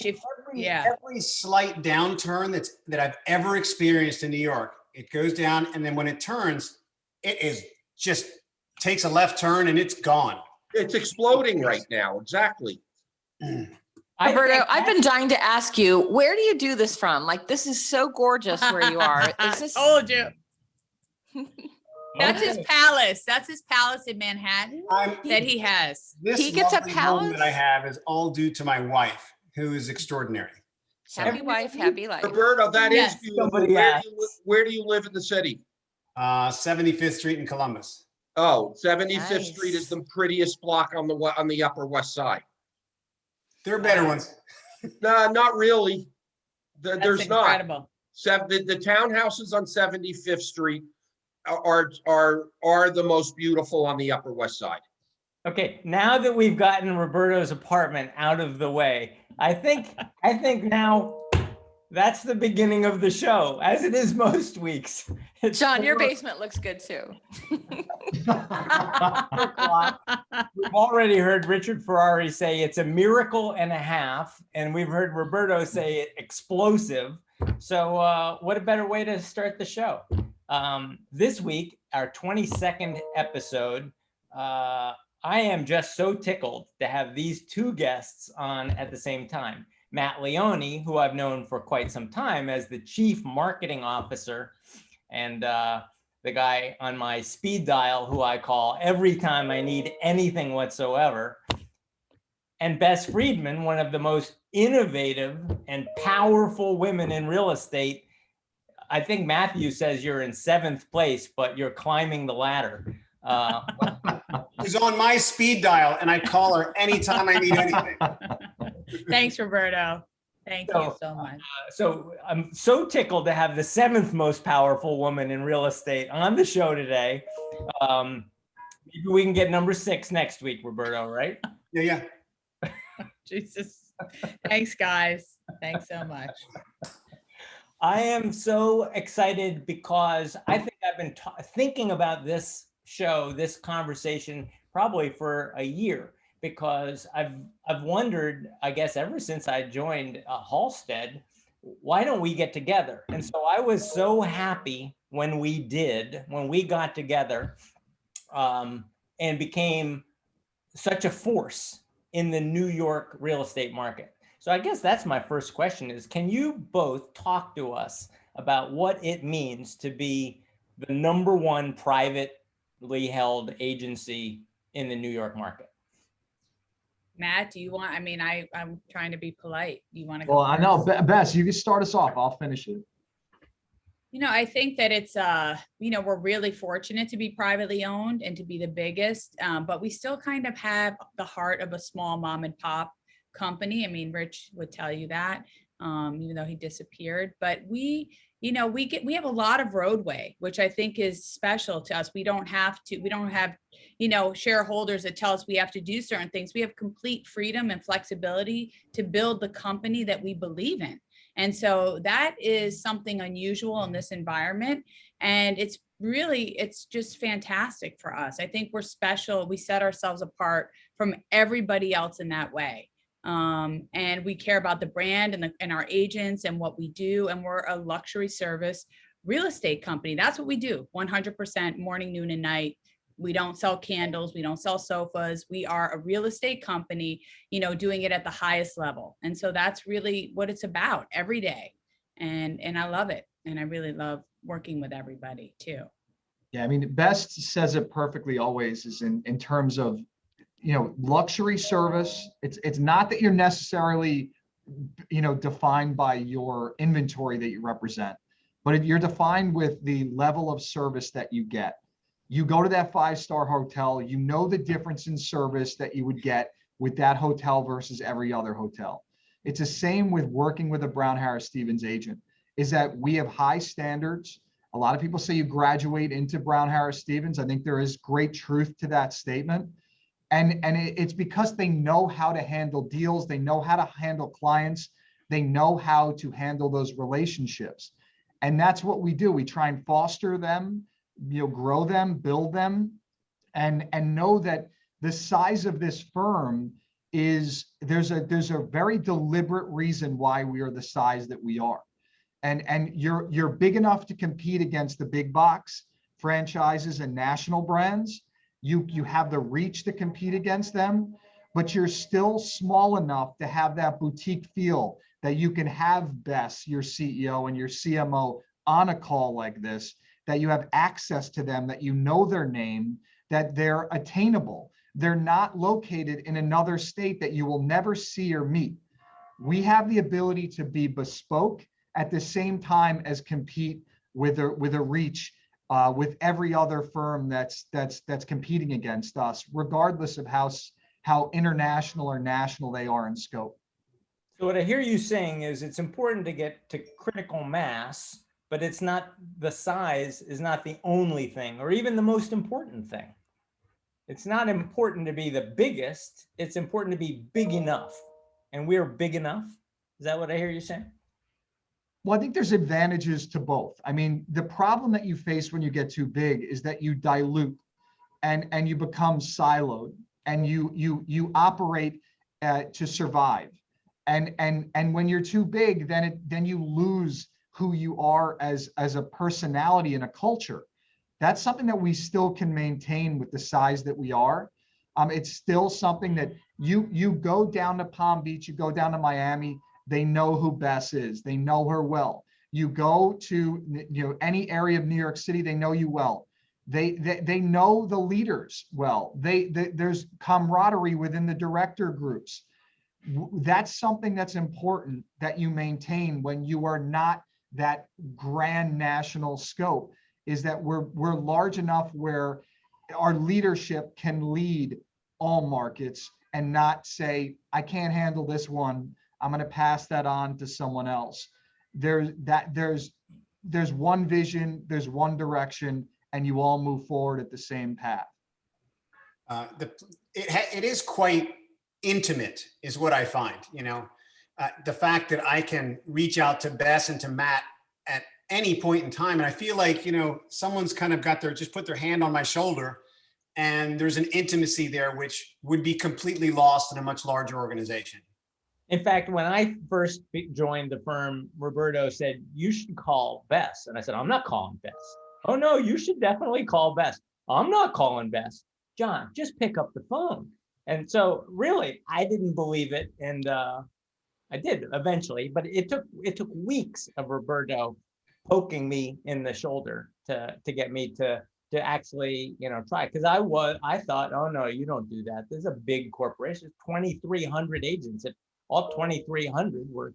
Every slight downturn that I've ever experienced in New York, it goes down, and then when it turns, it is just takes a left turn and it's gone. It's exploding right now. Exactly. Roberto, I've been dying to ask you, where do you do this from? Like, this is so gorgeous where you are. Is this? Told you. That's his palace. That's his palace in Manhattan that he has. He gets a palace that I have is all due to my wife, who is extraordinary. So, happy wife, happy life. Roberto, that is beautiful. Where do you live in the city? 75th Street in Columbus. Oh, 75th Street is the prettiest block on the Upper West Side. There are better ones. No, not really. There's incredible. Not. The townhouses on 75th Street are the most beautiful on the Upper West Side. Okay, now that we've gotten Roberto's apartment out of the way, I think now that's the beginning of the show, as it is most weeks. John, your basement looks good too. We've already heard Richard Ferrari say it's a miracle and a half, and we've heard Roberto say explosive. So what a better way to start the show. This week, our 22nd episode, I am just so tickled to have these two guests on at the same time. Matt Leone, who I've known for quite some time as the Chief Marketing Officer, and the guy on my speed dial who I call every time I need anything whatsoever. And Bess Freedman, one of the most innovative and powerful women in real estate. I think Matthew says you're in 7th place, but you're climbing the ladder. She's on my speed dial, and I call her anytime I need anything. Thanks, Roberto. Thank you so much. So I'm so tickled to have the 7th most powerful woman in real estate on the show today. Maybe we can get number 6 next week, Roberto, right? Yeah. Jesus. Thanks, guys. Thanks so much. I am so excited because I think I've been thinking about this show, this conversation, probably for a year, because I've wondered, I guess, ever since I joined Halstead, why don't we get together? And so I was so happy when we got together and became such a force in the New York real estate market. So I guess that's my first question is, can you both talk to us about what it means to be the #1 privately held agency in the New York market? Matt, do you want, I'm trying to be polite. You want to go Well, first? I know, Bess, you can start us off. I'll finish it. I think that it's, we're really fortunate to be privately owned and to be the biggest, but we still kind of have the heart of a small mom and pop company. Rich would tell you that, even though he disappeared, but we have a lot of roadway, which I think is special to us. We don't have, shareholders that tell us we have to do certain things. We have complete freedom and flexibility to build the company that we believe in. And so that is something unusual in this environment. And it's just fantastic for us. I think we're special. We set ourselves apart from everybody else in that way. And we care about the brand and our agents and what we do. And we're a luxury service real estate company. That's what we do. 100% morning, noon, and night. We don't sell candles. We don't sell sofas. We are a real estate company, doing it at the highest level. And so that's really what it's about every day. And I love it. And I really love working with everybody too. Yeah, Bess says it perfectly always, is in terms of, luxury service. It's not that you're necessarily, defined by your inventory that you represent, but you're defined with the level of service that you get. You go to that 5-star hotel, the difference in service that you would get with that hotel versus every other hotel. It's the same with working with a Brown Harris Stevens agent, is that we have high standards. A lot of people say you graduate into Brown Harris Stevens. I think there is great truth to that statement. And it's because they know how to handle deals. They know how to handle clients. They know how to handle those relationships. And that's what we do. We try and foster them, grow them, build them, and know that the size of this firm is there's a very deliberate reason why we are the size that we are. And you're big enough to compete against the big box franchises and national brands. You have the reach to compete against them, but you're still small enough to have that boutique feel that you can have Bess, your CEO, and your CMO on a call like this, that you have access to them, that you know their name, that they're attainable. They're not located in another state that you will never see or meet. We have the ability to be bespoke at the same time as compete with a reach with every other firm that's competing against us, regardless of how international or national they are in scope. So what I hear you saying is it's important to get to critical mass, but it's not, the size is not the only thing or even the most important thing. It's not important to be the biggest, it's important to be big enough. And we're big enough. Is that what I hear you saying? Well, I think there's advantages to both. I mean, the problem that you face when you get too big is that you dilute and you become siloed and you operate to survive. And when you're too big, then you lose who you are as a personality and a culture. That's something that we still can maintain with the size that we are. It's still something that you go down to Palm Beach, you go down to Miami, they know who Bess is. They know her well. You go to any area of New York City, they know you well. They know the leaders well. There's camaraderie within the director groups. That's something that's important that you maintain when you are not that grand national scope, is that we're large enough where our leadership can lead all markets and not say, I can't handle this one, I'm going to pass that on to someone else. There's one vision, there's one direction, and you all move forward at the same path. It is quite intimate, is what I find. The fact that I can reach out to Bess and to Matt at any point in time, and I feel like someone's kind of just put their hand on my shoulder, and there's an intimacy there which would be completely lost in a much larger organization. In fact, when I first joined the firm, Roberto said, you should call Bess. And I said, I'm not calling Bess. Oh no, you should definitely call Bess. I'm not calling Bess. John, just pick up the phone. And so really, I didn't believe it. And I did eventually, but it took weeks of Roberto poking me in the shoulder to get me to actually, try. Because I thought, oh no, you don't do that. This is a big corporation, 2,300 agents. All 2,300 were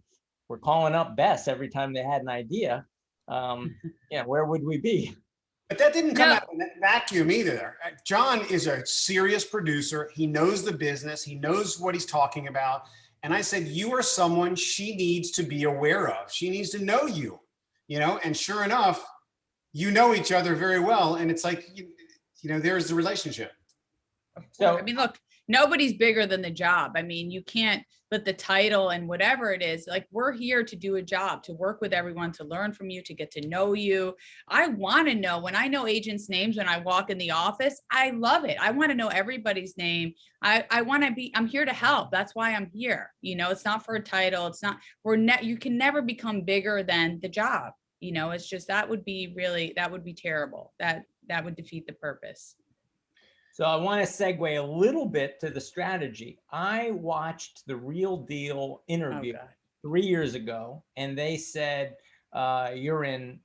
calling up Bess every time they had an idea. Where would we be? But that didn't come out of a vacuum either. John is a serious producer. He knows the business. He knows what he's talking about. And I said, you are someone she needs to be aware of. She needs to know you, and sure enough, you know each other very well. And it's like, there's the relationship. So, I mean, look, nobody's bigger than the job. I mean, you can't let the title and whatever it is, like, we're here to do a job, to work with everyone, to learn from you, to get to know you. I want to know, when I know agents' names, when I walk in the office, I love it. I want to know everybody's name. I want to be, I'm here to help. That's why I'm here. It's not for a title. It's not, you can never become bigger than the job. It's just, that would be terrible. That would defeat the purpose. So I want to segue a little bit to the strategy. I watched the Real Deal interview 3 years ago, and they said, you're in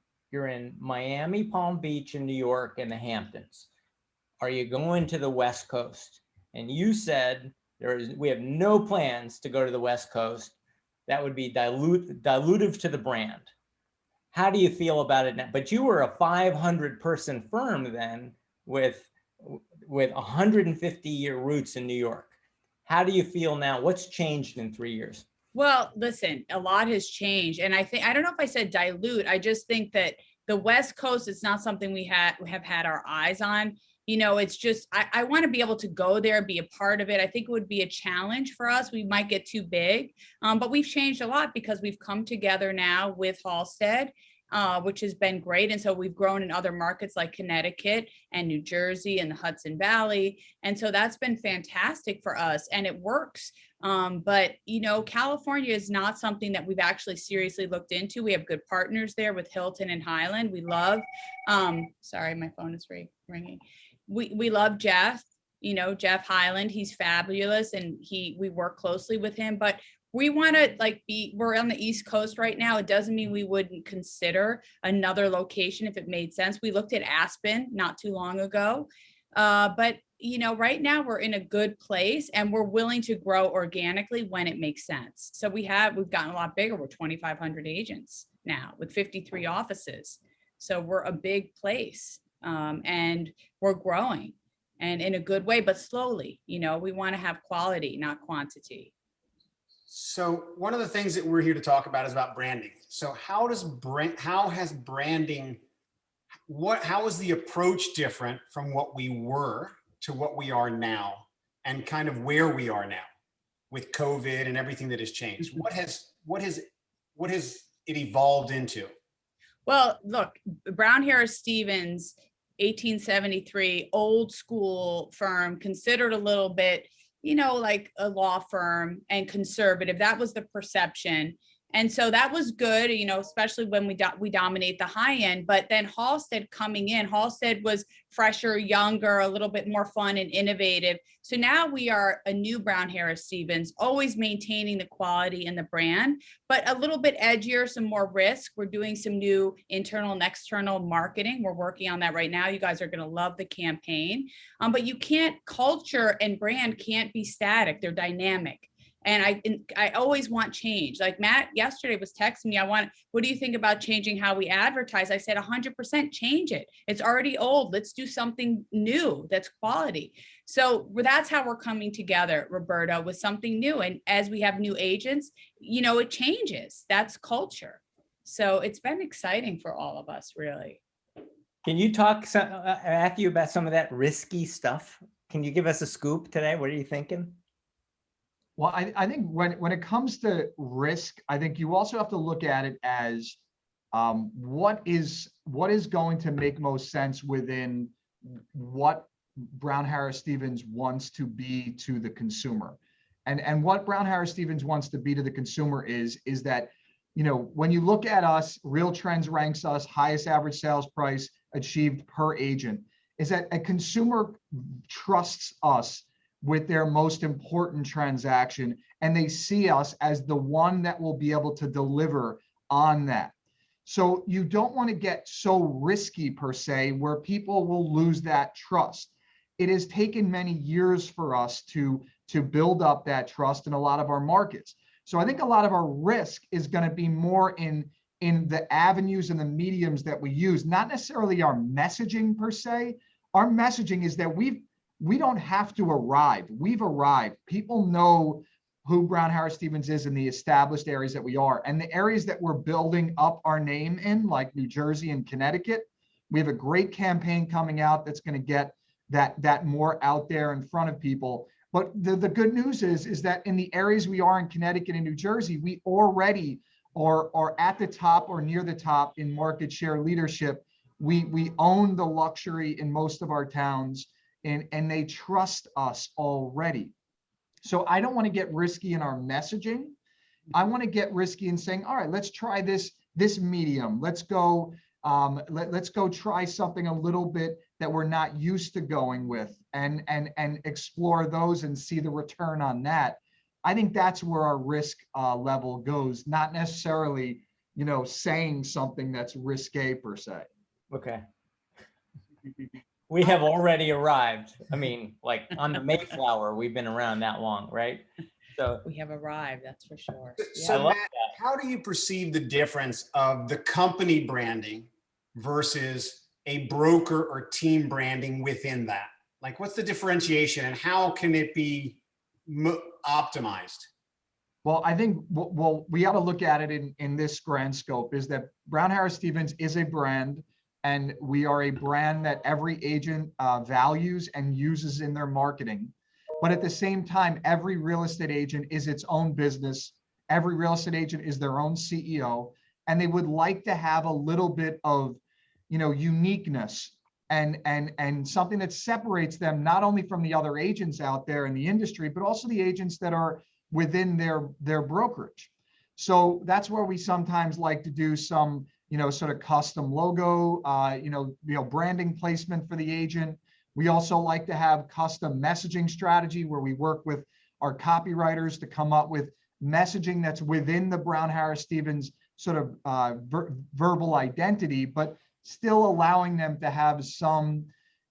Miami, Palm Beach, and New York, and the Hamptons. Are you going to the West Coast? And you said, we have no plans to go to the West Coast. That would be dilutive to the brand. How do you feel about it now? But you were a 500-person firm then with 150-year roots in New York. How do you feel now? What's changed in 3 years? Well, listen, a lot has changed. And I don't know if I said dilute. I just think that the West Coast is not something we have had our eyes on. It's just, I want to be able to go there, be a part of it. I think it would be a challenge for us. We might get too big, but we've changed a lot because we've come together now with Halstead. which has been great. And so we've grown in other markets like Connecticut and New Jersey and the Hudson Valley. And so that's been fantastic for us and it works. But California is not something that we've actually seriously looked into. We have good partners there with Hilton and Highland. We love, sorry, my phone is ringing. We love Jeff, Jeff Highland. He's fabulous and we work closely with him, but we want to we're on the East Coast right now. It doesn't mean we wouldn't consider another location if it made sense. We looked at Aspen not too long ago, but right now we're in a good place and we're willing to grow organically when it makes sense. So we've gotten a lot bigger. We're 2,500 agents now with 53 offices. So we're a big place and we're growing and in a good way, but slowly. We want to have quality, not quantity. So one of the things that we're here to talk about is about branding. So how is the approach different from what we were to what we are now and kind of where we are now with COVID and everything that has changed? What has it evolved into? Well, look, Brown Harris Stevens, 1873, old school firm, considered a little bit like a law firm and conservative. That was the perception. And so that was good, especially when we dominate the high end. But then Halstead coming in, Halstead was fresher, younger, a little bit more fun and innovative. So now we are a new Brown Harris Stevens, always maintaining the quality and the brand, but a little bit edgier, some more risk. We're doing some new internal and external marketing. We're working on that right now. You guys are going to love the campaign. But culture and brand can't be static. They're dynamic. And I always want change. Like Matt yesterday was texting me, what do you think about changing how we advertise? I said, 100% change it. It's already old. Let's do something new that's quality. So that's how we're coming together, Roberto, with something new. And as we have new agents, it changes. That's culture. So it's been exciting for all of us, really. Can you talk, Matthew, about some of that risky stuff? Can you give us a scoop today? What are you thinking? Well, I think when it comes to risk, I think you also have to look at it as what is going to make most sense within what Brown Harris Stevens wants to be to the consumer. And what Brown Harris Stevens wants to be to the consumer is that, when you look at us, Real Trends ranks us highest average sales price achieved per agent, is that a consumer trusts us with their most important transaction, and they see us as the one that will be able to deliver on that. So you don't want to get so risky per se, where people will lose that trust. It has taken many years for us to build up that trust in a lot of our markets. So I think a lot of our risk is going to be more in the avenues and the mediums that we use, not necessarily our messaging per se. Our messaging is that we don't have to arrive. We've arrived. People know who Brown Harris Stevens is in the established areas that we are. And the areas that we're building up our name in, like New Jersey and Connecticut, we have a great campaign coming out that's going to get that more out there in front of people. But the good news is that in the areas we are in Connecticut and New Jersey, we already are at the top or near the top in market share leadership. We own the luxury in most of our towns. And they trust us already. So I don't want to get risky in our messaging. I want to get risky in saying, all right, let's try this medium. Let's go try something a little bit that we're not used to going with and explore those and see the return on that. I think that's where our risk level goes, not necessarily, saying something that's risque per se. Okay. We have already arrived. I mean, like on the Mayflower, we've been around that long, right? So We have arrived, that's for sure. So Matt, how do you perceive the difference of the company branding versus a broker or team branding within that? Like, what's the differentiation and how can it be optimized? Well, I think we got to look at it in this grand scope, is that Brown Harris Stevens is a brand. And we are a brand that every agent values and uses in their marketing. But at the same time, every real estate agent is its own business. Every real estate agent is their own CEO. and they would like to have a little bit of, uniqueness and something that separates them not only from the other agents out there in the industry, but also the agents that are within their brokerage. So that's where we sometimes like to do some, sort of custom logo, branding placement for the agent. We also like to have custom messaging strategy where we work with our copywriters to come up with messaging that's within the Brown Harris Stevens sort of verbal identity, but still allowing them to have some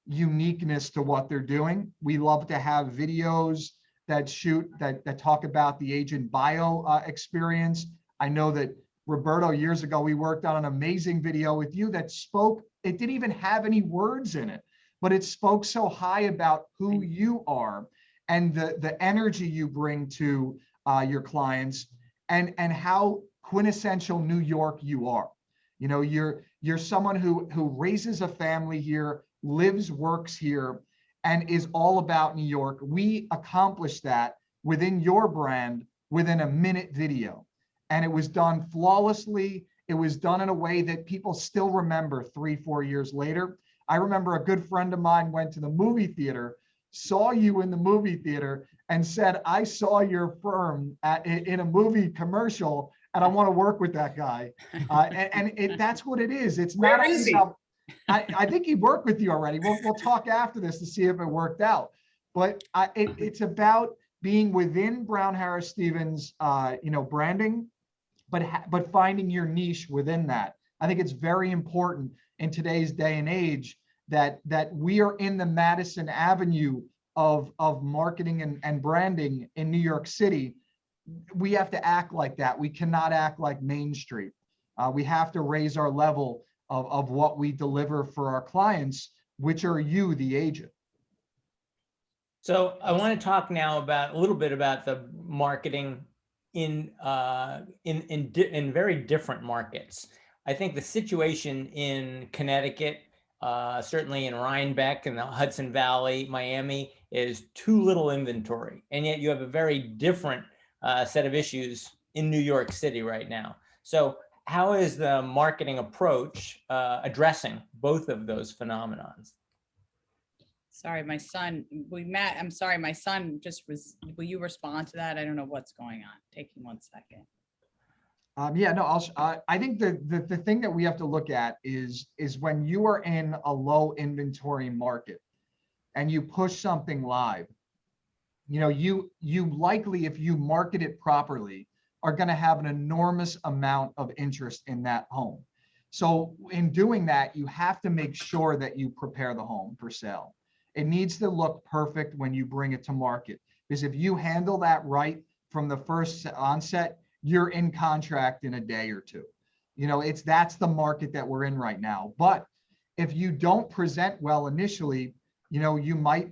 uniqueness to what they're doing. We love to have videos that talk about the agent bio experience. I know that Roberto, years ago, we worked on an amazing video with you that spoke, it didn't even have any words in it, but it spoke so high about who you are and the energy you bring to your clients and how quintessential New York you are. You're someone who raises a family here, lives, works here, and is all about New York. We accomplished that within your brand within a minute video. And it was done flawlessly. It was done in a way that people still remember 3-4 years later. I remember a good friend of mine went to the movie theater, saw you in the movie theater, and said, I saw your firm in a movie commercial, and I want to work with that guy. That's what it is. It's not. Where is he? I think he worked with you already. We'll talk after this to see if it worked out. But it's about being within Brown Harris Stevens, branding, but finding your niche within that. I think it's very important in today's day and age that we are in the Madison Avenue of marketing and branding in New York City. We have to act like that. We cannot act like Main Street. We have to raise our level of what we deliver for our clients, which are you, the agent. So I want to talk now about a little bit about the marketing in very different markets. I think the situation in Connecticut, certainly in Rhinebeck and the Hudson Valley, Miami, is too little inventory. And yet you have a very different set of issues in New York City right now. So how is the marketing approach addressing both of those phenomenons? Sorry, my son, I'm sorry, my son just was, will you respond to that? I don't know what's going on. Taking 1 second. Yeah, no, I think the thing that we have to look at is when you are in a low inventory market and you push something live, you likely, if you market it properly, are going to have an enormous amount of interest in that home. So in doing that, you have to make sure that you prepare the home for sale. It needs to look perfect when you bring it to market, because if you handle that right from the first onset, you're in contract in a day or two. That's the market that we're in right now. But if you don't present well initially, you might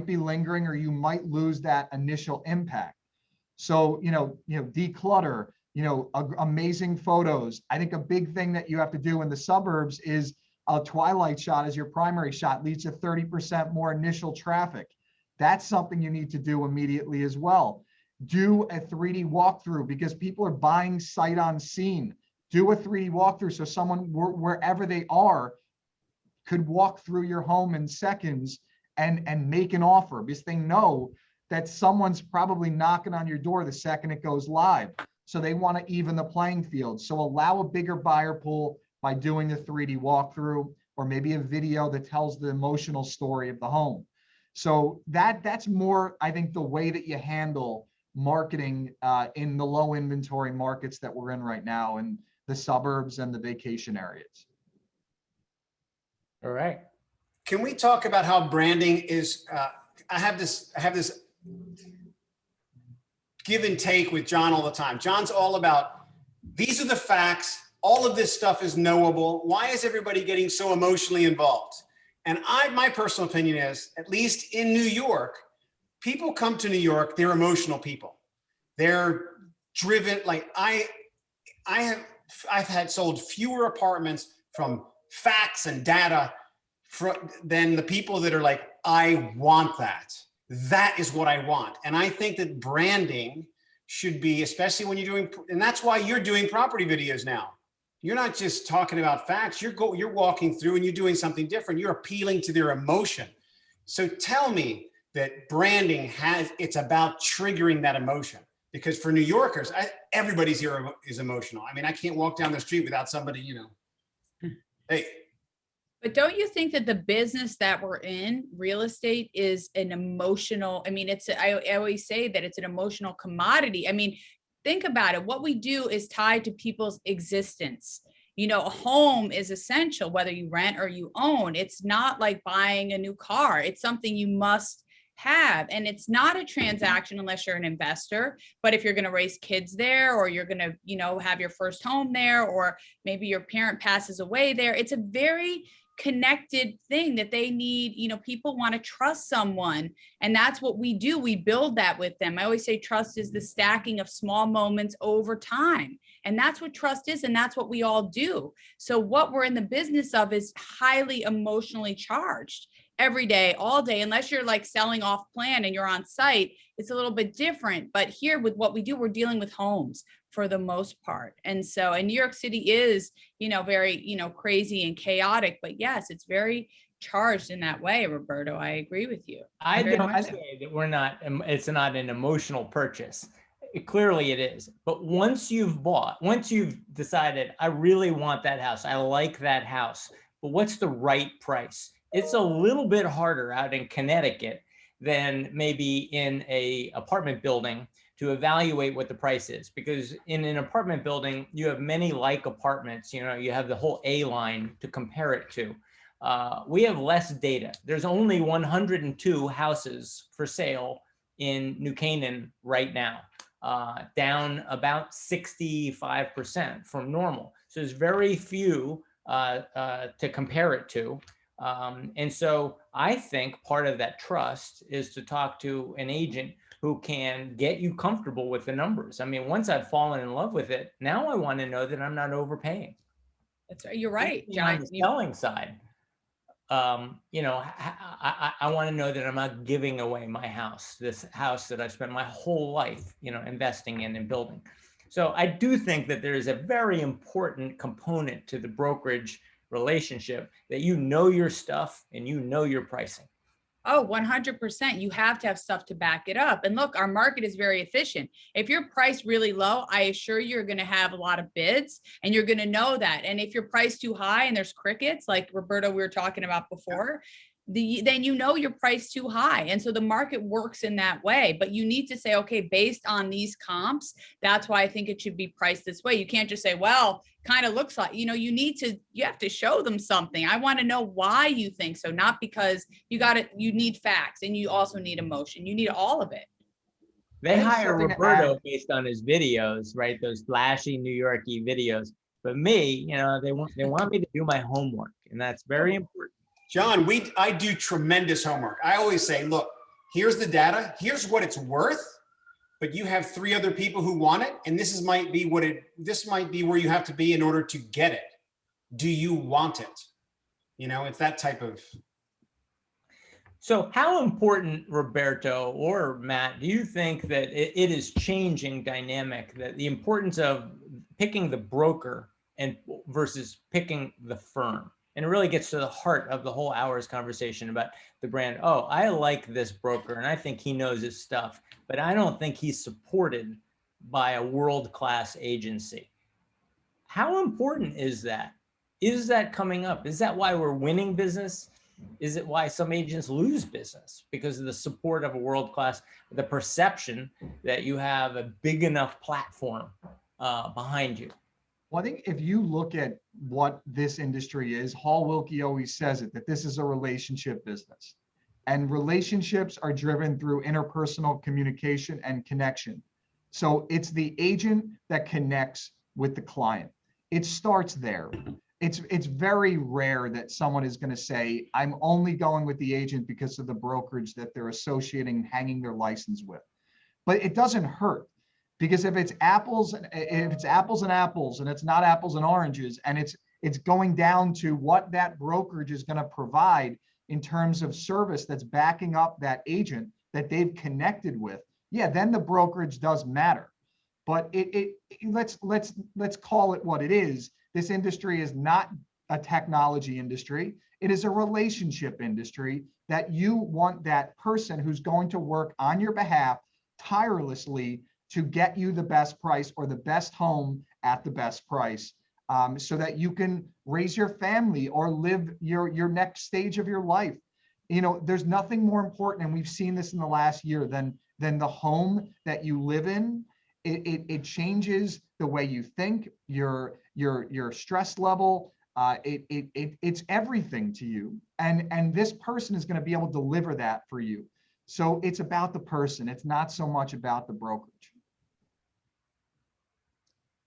be lingering, or you might lose that initial impact. So, declutter, amazing photos. I think a big thing that you have to do in the suburbs is a twilight shot as your primary shot leads to 30% more initial traffic. That's something you need to do immediately as well. Do a 3D walkthrough, because people are buying sight unseen. Do a 3D walkthrough so someone wherever they are could walk through your home in seconds and make an offer, because they know that someone's probably knocking on your door the second it goes live. So they want to even the playing field. So allow a bigger buyer pool by doing the 3D walkthrough, or maybe a video that tells the emotional story of the home. So that's more, I think, the way that you handle marketing in the low inventory markets that we're in right now, in the suburbs and the vacation areas. All right. Can we talk about how branding is, I have this give and take with John all the time. John's all about, these are the facts. All of this stuff is knowable. Why is everybody getting so emotionally involved? And my personal opinion is, at least in New York, people come to New York, they're emotional people. They're driven, like I've had sold fewer apartments from facts and data than the people that are like, I want that. That is what I want. And I think that branding should be, especially when you're doing, and that's why you're doing property videos now. You're not just talking about facts. You're walking through and you're doing something different. You're appealing to their emotion. So tell me that branding it's about triggering that emotion. Because for New Yorkers, everybody's here is emotional. I mean, I can't walk down the street without somebody, hey. But don't you think that the business that we're in, real estate, is an emotional, I mean, I always say that it's an emotional commodity. I mean, think about it. What we do is tied to people's existence. A home is essential, whether you rent or you own. It's not like buying a new car. It's something you must have. And it's not a transaction unless you're an investor. But if you're going to raise kids there, or you're going to, have your first home there, or maybe your parent passes away there, it's a very connected thing that they need. People want to trust someone, and that's what we do. We build that with them. I always say trust is the stacking of small moments over time, and that's what trust is, and that's what we all do. So what we're in the business of is highly emotionally charged every day, all day, unless you're like selling off plan and you're on site, it's a little bit different. But here with what we do, we're dealing with homes for the most part. And so, and New York City is, very, crazy and chaotic, but yes, it's very charged in that way, Roberto. I agree with you. I Very don't much so. say that it's not an emotional purchase. Clearly it is. But once you've decided, I really want that house, I like that house, but what's the right price? It's a little bit harder out in Connecticut than maybe in a apartment building to evaluate what the price is, because in an apartment building, you have many like apartments, you have the whole A line to compare it to. We have less data. There's only 102 houses for sale in New Canaan right now, down about 65% from normal. So there's very few to compare it to. And so I think part of that trust is to talk to an agent who can get you comfortable with the numbers. I mean, once I've fallen in love with it, now I want to know that I'm not overpaying. That's right. You're right, On John. the selling side, I want to know that I'm not giving away my house, this house that I spent my whole life, investing in and building. So I do think that there is a very important component to the brokerage relationship, that you know your stuff and you know your pricing. Oh, 100%. You have to have stuff to back it up. And look, our market is very efficient. If you're priced really low, I assure you're going to have a lot of bids, and you're going to know that. And if you're priced too high and there's crickets, like Roberto, we were talking about before, then you're priced too high. And so the market works in that way. But you need to say, okay, based on these comps, that's why I think it should be priced this way. You can't just say, well, kind of looks like, you have to show them something. I want to know why you think so, not because you need facts, and you also need emotion. You need all of it. They hire Roberto based on his videos, right? Those flashy New Yorkie videos. But me, they want me to do my homework, and that's very important. John, I do tremendous homework. I always say, look, here's the data, here's what it's worth, but you have 3 other people who want it, and this might be where you have to be in order to get it. Do you want it? It's that type of. So how important, Roberto or Matt, do you think that it is changing dynamic, that the importance of picking the broker and versus picking the firm? And it really gets to the heart of the whole hour's conversation about the brand. Oh, I like this broker and I think he knows his stuff, but I don't think he's supported by a world-class agency. How important is that? Is that coming up? Is that why we're winning business? Is it why some agents lose business? Because of the support of a world-class, the perception that you have a big enough platform behind you. Well, I think if you look at what this industry is, Hall Wilkie always says it, that this is a relationship business. And relationships are driven through interpersonal communication and connection. So it's the agent that connects with the client. It starts there. It's very rare that someone is going to say, I'm only going with the agent because of the brokerage that they're associating, hanging their license with. But it doesn't hurt. Because if it's apples and apples and it's not apples and oranges, and it's going down to what that brokerage is going to provide in terms of service that's backing up that agent that they've connected with, yeah, then the brokerage does matter. But let's call it what it is. This industry is not a technology industry. It is a relationship industry that you want that person who's going to work on your behalf tirelessly to get you the best price or the best home at the best price, so that you can raise your family or live your next stage of your life. There's nothing more important, and we've seen this in the last year, than the home that you live in. It changes the way you think, your stress level. It's everything to you, and this person is going to be able to deliver that for you. So it's about the person. It's not so much about the brokerage.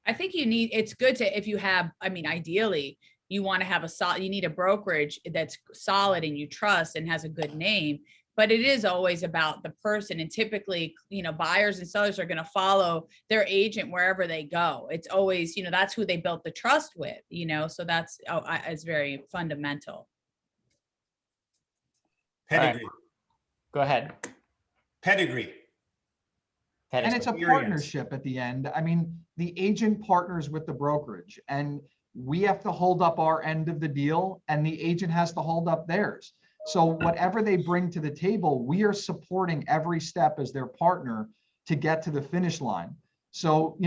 I think it's good to, if you have, I mean, ideally, you want to have you need a brokerage that's solid and you trust and has a good name, but it is always about the person. And typically, buyers and sellers are going to follow their agent wherever they go. It's always, that's who they built the trust with, so that's, it's very fundamental. Pedigree. Right. Go ahead. Pedigree. And it's a Experience. partnership at the end. I mean, the agent partners with the brokerage, and we have to hold up our end of the deal, and the agent has to hold up theirs. So whatever they bring to the table, we are supporting every step as their partner to get to the finish line. So,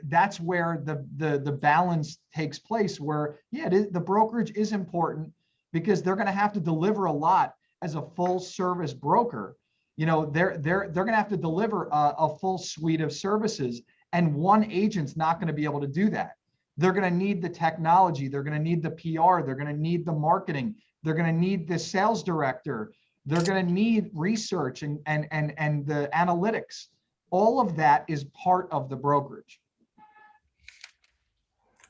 that's where the balance takes place, where, the brokerage is important because they're going to have to deliver a lot as a full service broker. They're going to have to deliver a full suite of services, and one agent's not going to be able to do that. They're going to need the technology. They're going to need the PR. They're going to need the marketing. They're going to need the sales director. They're going to need research and the analytics. All of that is part of the brokerage.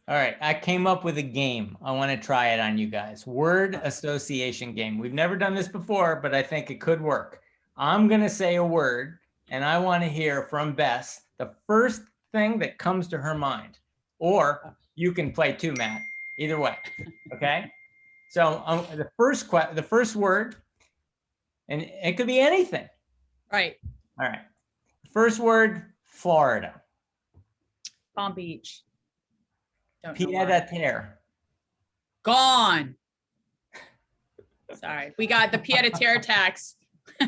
All right, I came up with a game. I want to try it on you guys. Word association game. We've never done this before, but I think it could work. I'm going to say a word, and I want to hear from Bess the first thing that comes to her mind. Or you can play too, Matt. Either way, okay? So the first word, and it could be anything. Right. All right. First word, Florida. Palm Beach. Don't know Pied why. a terre. Gone. Sorry. We got the pied a terre tax.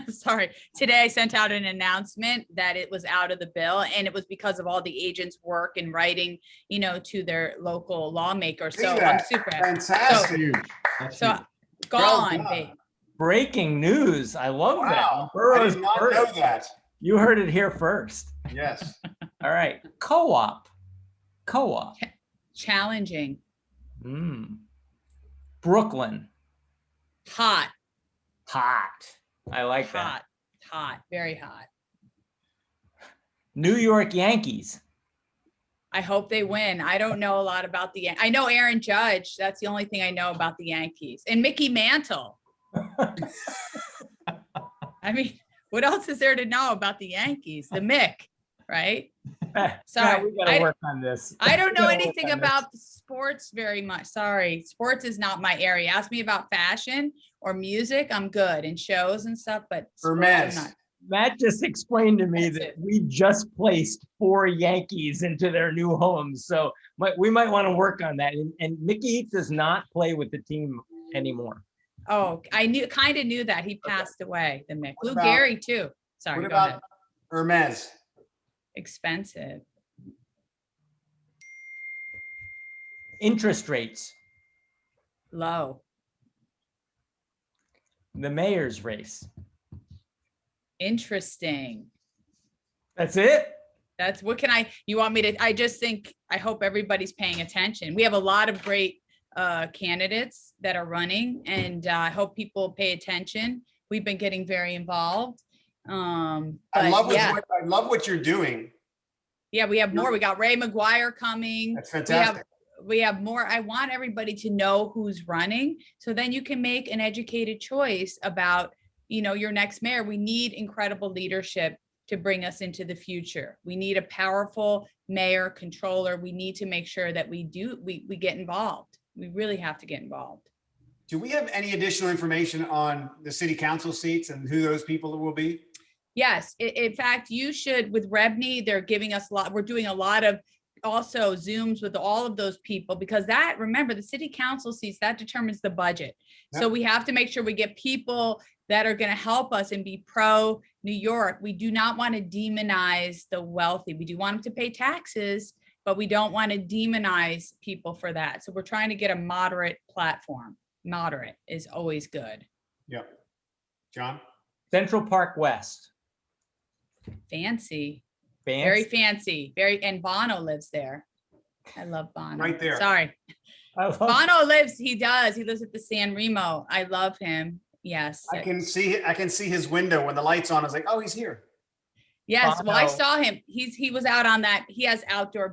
Sorry. Today I sent out an announcement that it was out of the bill, and it was because of all the agents' work and writing, to their local lawmakers. So I'm super happy. Fantastic. Huge. That's So huge. gone, done. babe. Breaking news. I love Wow. that. I Burroughs did not first. know that. You heard it here first. Yes. All right. Co-op. Co-op. Challenging. Brooklyn. Hot. Hot. I like that. Hot. Hot. Very hot. New York Yankees. I hope they win. I don't know a lot about I know Aaron Judge. That's the only thing I know about the Yankees. And Mickey Mantle. I mean, what else is there to know about the Yankees? The Mick, right? Sorry. We gotta work on this. I don't know We gotta work anything on this. about sports very much. Sorry. Sports is not my area. Ask me about fashion or music. I'm good, and shows and stuff, but sports, I'm Hermes. not. Matt just explained to me That's that it. we just placed 4 Yankees into their new homes. So we might want to work on that. And Mickey does not play with the team anymore. Oh, I kind of knew that. He passed away, the Mick. What Lou about- Gehrig too. Sorry, What go ahead. about Hermes? Expensive. Interest rates. Low. The mayor's race. Interesting. That's it? That's you want me to, I hope everybody's paying attention. We have a lot of great candidates that are running, and I hope people pay attention. We've been getting very involved. I But love what you're doing. yeah, we have more. We got Ray McGuire coming. That's fantastic. We have more. I want everybody to know who's running, so then you can make an educated choice about, your next mayor. We need incredible leadership to bring us into the future. We need a powerful mayor, controller. We need to make sure that we get involved. We really have to get involved. Do we have any additional information on the city council seats and who those people will be? Yes, in fact, you should, with Rebney, they're giving us we're doing a lot of also Zooms with all of those people, because that, remember, the city council seats, that determines the budget. So we have to make sure we get people that are going to help us and be pro New York. We do not want to demonize the wealthy. We do want them to pay taxes, but we don't want to demonize people for that. So we're trying to get a moderate platform. Moderate is always good. Yep. John? Central Park West. Fancy. Very fancy. And Bono lives there. I love Bono. Right there. Sorry. Bono lives at the San Remo. I love him. Yes. I can see his window when the light's on. I was like, oh, he's here. Yes. Well, I Bono. saw him. He was out on that. He has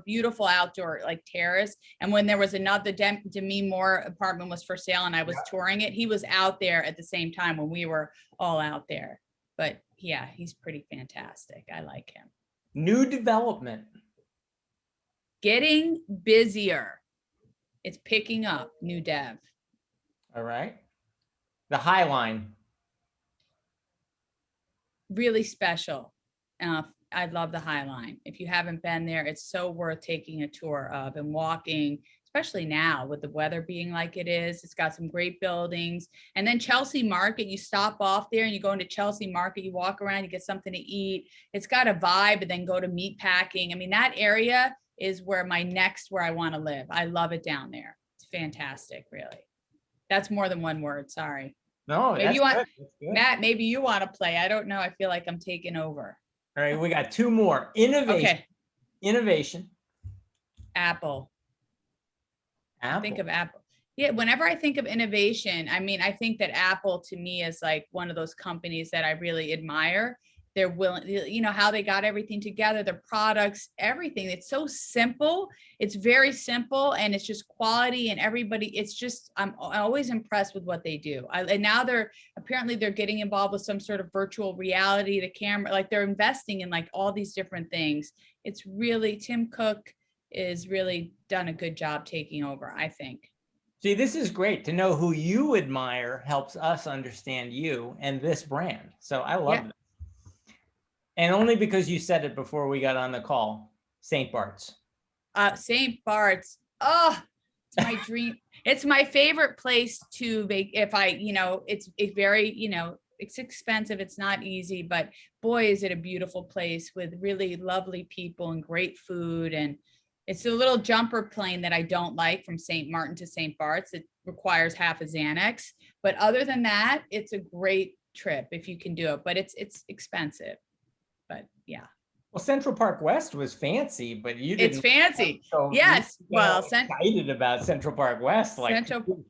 beautiful outdoor like terrace. And when there was another Demi Moore apartment was for sale and I was touring it, he was out there at the same time when we were all out there. But yeah, he's pretty fantastic. I like him. New development. Getting busier. It's picking up, new dev. All right. The High Line. Really special. I love the High Line. If you haven't been there, it's so worth taking a tour of and walking, especially now with the weather being like it is. It's got some great buildings. And then Chelsea Market, you stop off there and you go into Chelsea Market, you walk around, you get something to eat. It's got a vibe, and then go to meat packing. I mean, that area is where I want to live. I love it down there. It's fantastic, really. That's more than one word. Sorry. No, Maybe that's you want, good. That's good. Matt, maybe you want to play. I don't know. I feel like I'm taking over. All right, we got two more. Innovation. Okay. Innovation. Apple. Apple. Think of Apple. Yeah, whenever I think of innovation, I mean, I think that Apple to me is like one of those companies that I really admire. They're willing, you know, how they got everything together, their products, everything. It's so simple. It's very simple, and it's just quality, and everybody, it's just, I'm always impressed with what they do. And now they're getting involved with some sort of virtual reality, the camera, like they're investing in like all these different things. It's really, Tim Cook is really done a good job taking over, I think. See, this is great to know who you admire helps us understand you and this brand. So I love it. And only because you said it before we got on the call, St. Bart's. St. Bart's. Oh, it's my dream. It's my favorite place to be. If I, you know, it's very, you know, it's expensive. It's not easy, but boy, is it a beautiful place with really lovely people and great food. And it's a little jumper plane that I don't like from St. Martin to St. Bart's. It requires half a Xanax. But other than that, it's a great trip if you can do it, but it's expensive. But yeah. Well, Central Park West was fancy, but you didn't. It's fancy. So Yes. Well, excited about Central Park West, like Central the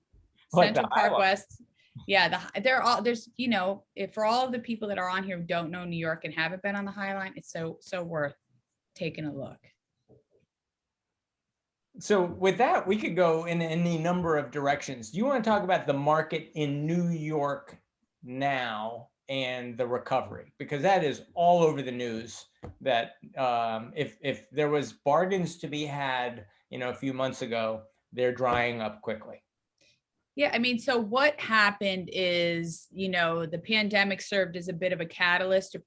Park highlight. West. Yeah, there's, you know, for all of the people that are on here who don't know New York and haven't been on the High Line, it's so worth taking a look. So with that, we could go in any number of directions. Do you want to talk about the market in New York now and the recovery? Because that is all over the news, that if there was bargains to be had, you know, a few months ago, they're drying up quickly. Yeah, I mean, so what happened is, you know, the pandemic served as a bit of a catalyst to,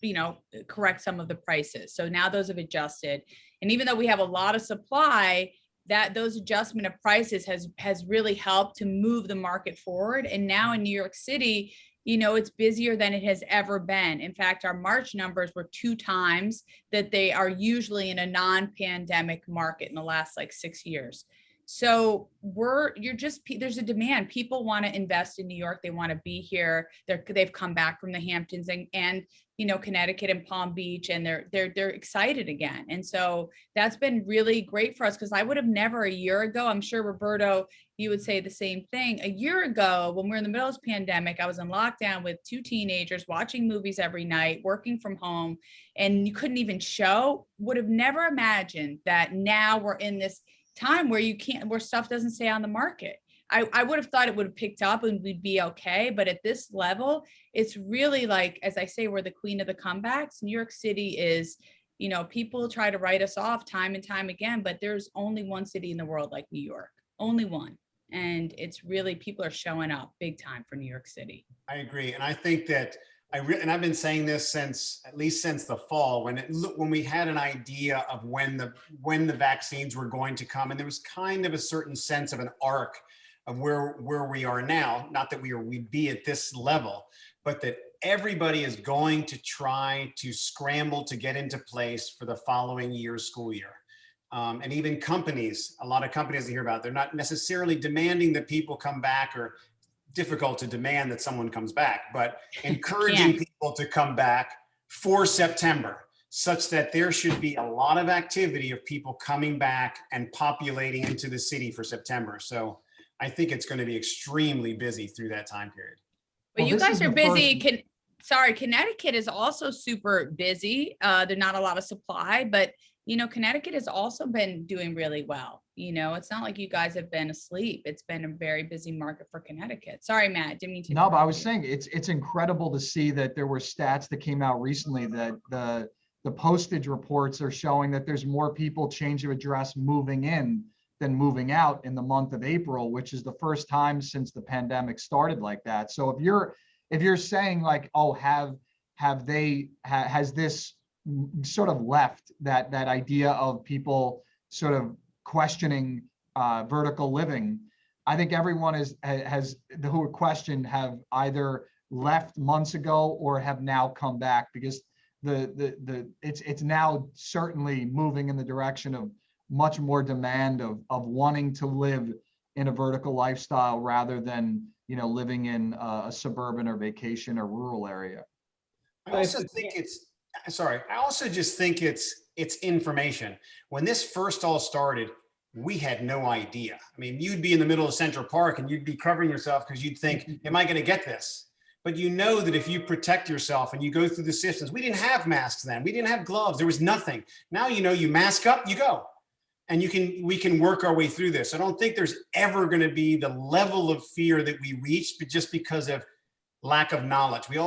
you know, correct some of the prices. So now those have adjusted. And even though we have a lot of supply, that those adjustment of prices has really helped to move the market forward. And now in New York City, you know, it's busier than it has ever been. In fact, our March numbers were 2 times that they are usually in a non-pandemic market in the last like 6 years. So there's a demand. People want to invest in New York. They want to be here. They've come back from the Hamptons and you know, Connecticut and Palm Beach, and they're excited again. And so that's been really great for us, because I would have never a year ago, I'm sure Roberto, you would say the same thing. A year ago, when we were in the middle of this pandemic, I was in lockdown with 2 teenagers, watching movies every night, working from home, and you couldn't even show. Would have never imagined that now we're in this time where where stuff doesn't stay on the market. I would have thought it would have picked up and we'd be okay. But at this level, it's really like, as I say, we're the queen of the comebacks. New York City is, you know, people try to write us off time and time again, but there's only one city in the world like New York, only one. And it's really, people are showing up big time for New York City. I agree. And I think that And I've been saying this at least since the fall, when we had an idea of when the vaccines were going to come, and there was kind of a certain sense of an arc of where we are now. Not that we'd be at this level, but that everybody is going to try to scramble to get into place for the following year's school year. And even companies, a lot of companies I hear about, they're not necessarily demanding that people come back, or difficult to demand that someone comes back, but encouraging people to come back for September, such that there should be a lot of activity of people coming back and populating into the city for September. So I think it's going to be extremely busy through that time period. But Well, you this guys is are the busy. Sorry, Connecticut is also super busy. There's not a lot of supply, but Connecticut has also been doing really well. It's not like you guys have been asleep. It's been a very busy market for Connecticut. Sorry, Matt, didn't mean to. No, but I was interrupt you. saying it's incredible to see that there were stats that came out recently that the postage reports are showing that there's more people change of address moving in than moving out in the month of April, which is the first time since the pandemic started like that. So if you're saying like, oh, has this sort of left that idea of people sort of questioning vertical living, I think everyone has who questioned have either left months ago or have now come back, because it's now certainly moving in the direction of much more demand of wanting to live in a vertical lifestyle rather than living in a suburban or vacation or rural area. I also just think it's information. When this first all started, we had no idea. I mean, you'd be in the middle of Central Park and you'd be covering yourself because you'd think, am I going to get this? But that if you protect yourself and you go through the systems, we didn't have masks then. We didn't have gloves. There was nothing. Now, you mask up, you go. And we can work our way through this. I don't think there's ever going to be the level of fear that we reached, but just because of lack of knowledge. We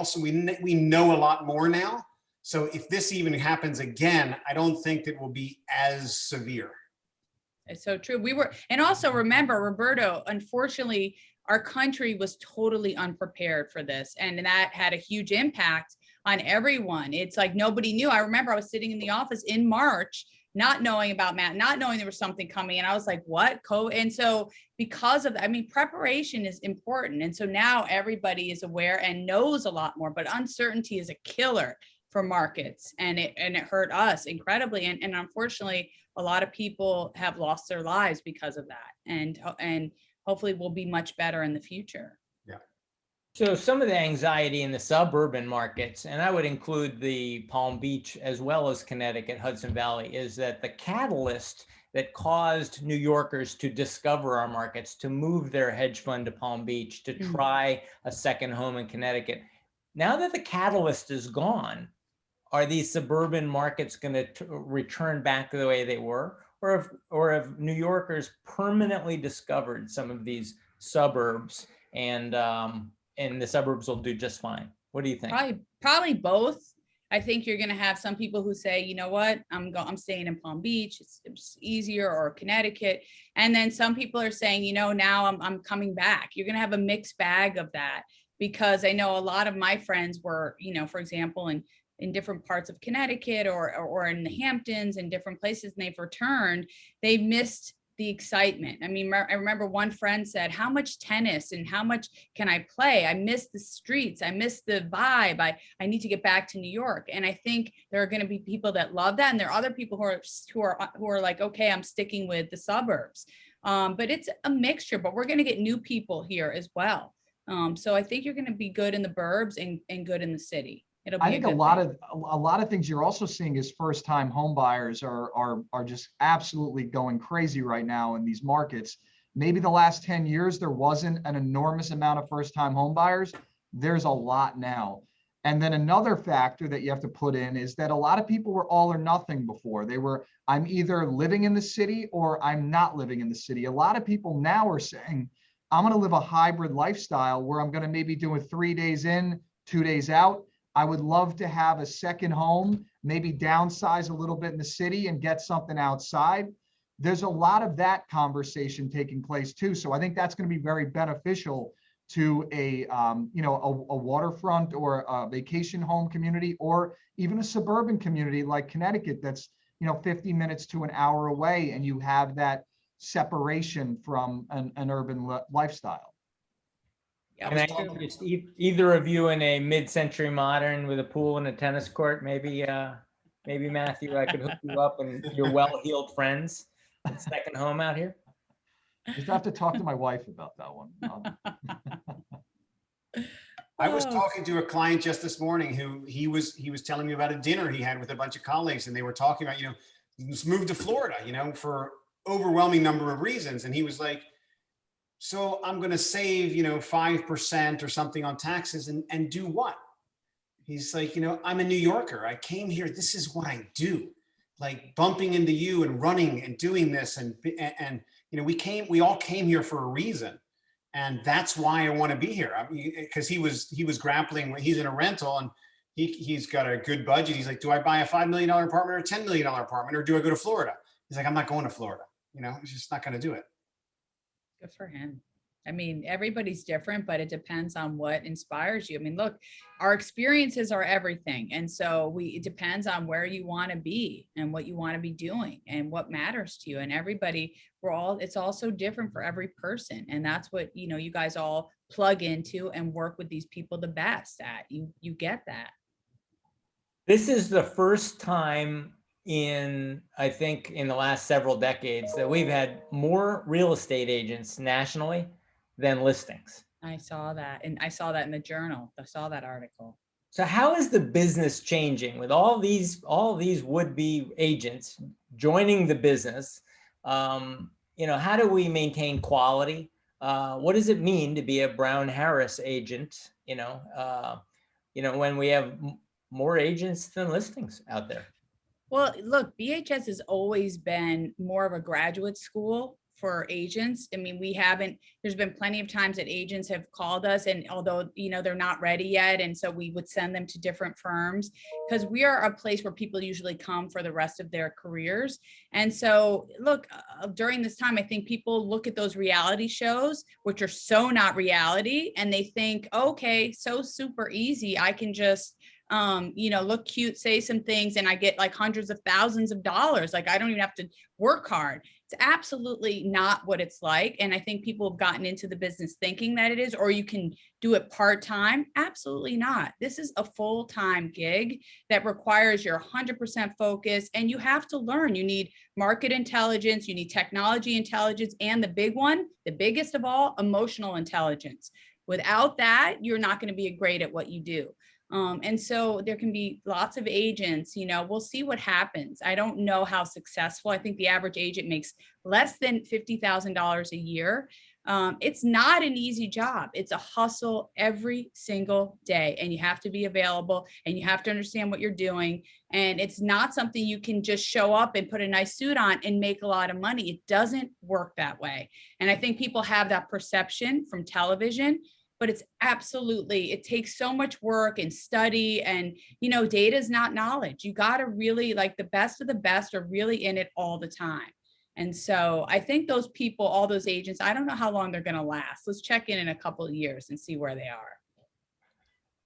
know a lot more now. So if this even happens again, I don't think that will be as severe. It's so true. And also remember, Roberto, unfortunately, our country was totally unprepared for this. And that had a huge impact on everyone. It's like nobody knew. I remember I was sitting in the office in March, not knowing about Matt, not knowing there was something coming. And I was like, what? And so because of, preparation is important. And so now everybody is aware and knows a lot more, but uncertainty is a killer for markets. And it hurt us incredibly. And unfortunately, a lot of people have lost their lives because of that. And hopefully we'll be much better in the future. So some of the anxiety in the suburban markets, and I would include the Palm Beach as well as Connecticut, Hudson Valley, is that the catalyst that caused New Yorkers to discover our markets, to move their hedge fund to Palm Beach, to try a second home in Connecticut. Now that the catalyst is gone, are these suburban markets going to return back to the way they were? Or have New Yorkers permanently discovered some of these suburbs and the suburbs will do just fine? What do you think? Probably both. I think you're going to have some people who say, you know what, I'm staying in Palm Beach. It's easier, or Connecticut. And then some people are saying, now I'm coming back. You're going to have a mixed bag of that, because I know a lot of my friends were, for example, in different parts of Connecticut or in the Hamptons and different places, and they've returned. They missed the excitement. I remember one friend said, how much tennis and how much can I play? I miss the streets. I miss the vibe. I need to get back to New York. And I think there are going to be people that love that. And there are other people who are like, okay, I'm sticking with the suburbs. But it's a mixture, but we're going to get new people here as well. So I think you're going to be good in the burbs and good in the city. I think a lot of things you're also seeing is first-time home buyers are just absolutely going crazy right now in these markets. Maybe the last 10 years, there wasn't an enormous amount of first-time home buyers. There's a lot now. And then another factor that you have to put in is that a lot of people were all or nothing before. They were, I'm either living in the city or I'm not living in the city. A lot of people now are saying, I'm going to live a hybrid lifestyle where I'm going to maybe do 3 days in, 2 days out. I would love to have a second home, maybe downsize a little bit in the city and get something outside. There's a lot of that conversation taking place too. So I think that's going to be very beneficial to a waterfront or a vacation home community, or even a suburban community like Connecticut that's 50 minutes to an hour away, and you have that separation from an urban lifestyle. Yeah, And I true. think just either of you in a mid-century modern with a pool and a tennis court, maybe Matthew, I could hook you up and your well-heeled friends at second home out here. Just have to talk to my wife about that one. I was Oh. talking to a client just this morning who he was telling me about a dinner he had with a bunch of colleagues, and they were talking about, just moved to Florida, for overwhelming number of reasons. And he was like, so I'm going to save, 5% or something on taxes and do what? He's like, I'm a New Yorker. I came here. This is what I do. Like bumping into you and running and doing this. And we all came here for a reason. And that's why I want to be here. I mean, because he was grappling. He's in a rental and he's got a good budget. He's like, do I buy a $5 million apartment or a $10 million apartment, or do I go to Florida? He's like, I'm not going to Florida. He's just not going to do it. Good for him. I mean, everybody's different, but it depends on what inspires you. I mean, look, our experiences are everything. And so it depends on where you want to be and what you want to be doing and what matters to you. And everybody, it's also different for every person. And that's what, you guys all plug into and work with these people the best at. You get that. This is the first time I think in the last several decades that we've had more real estate agents nationally than listings. I saw that. And I saw that in the Journal. I saw that article. So how is the business changing with all these would-be agents joining the business? How do we maintain quality? What does it mean to be a Brown Harris agent? When we have more agents than listings out there. Well, look, BHS has always been more of a graduate school for agents. I mean, there's been plenty of times that agents have called us, and although, they're not ready yet. And so we would send them to different firms because we are a place where people usually come for the rest of their careers. And so look, during this time, I think people look at those reality shows, which are so not reality. And they think, okay, so super easy. I can just look cute, say some things, and I get like hundreds of thousands of dollars. Like I don't even have to work hard. It's absolutely not what it's like. And I think people have gotten into the business thinking that it is, or you can do it part-time. Absolutely not. This is a full-time gig that requires your 100% focus, and you have to learn. You need market intelligence, you need technology intelligence, and the biggest of all, emotional intelligence. Without that, you're not going to be great at what you do. And so there can be lots of agents, we'll see what happens. I don't know how successful. I think the average agent makes less than $50,000 a year. It's not an easy job. It's a hustle every single day, and you have to be available and you have to understand what you're doing. And it's not something you can just show up and put a nice suit on and make a lot of money. It doesn't work that way. And I think people have that perception from television. But it takes so much work and study, and, data is not knowledge. You got to really, like, the best of the best are really in it all the time. And so I think those people, all those agents, I don't know how long they're going to last. Let's check in a couple of years and see where they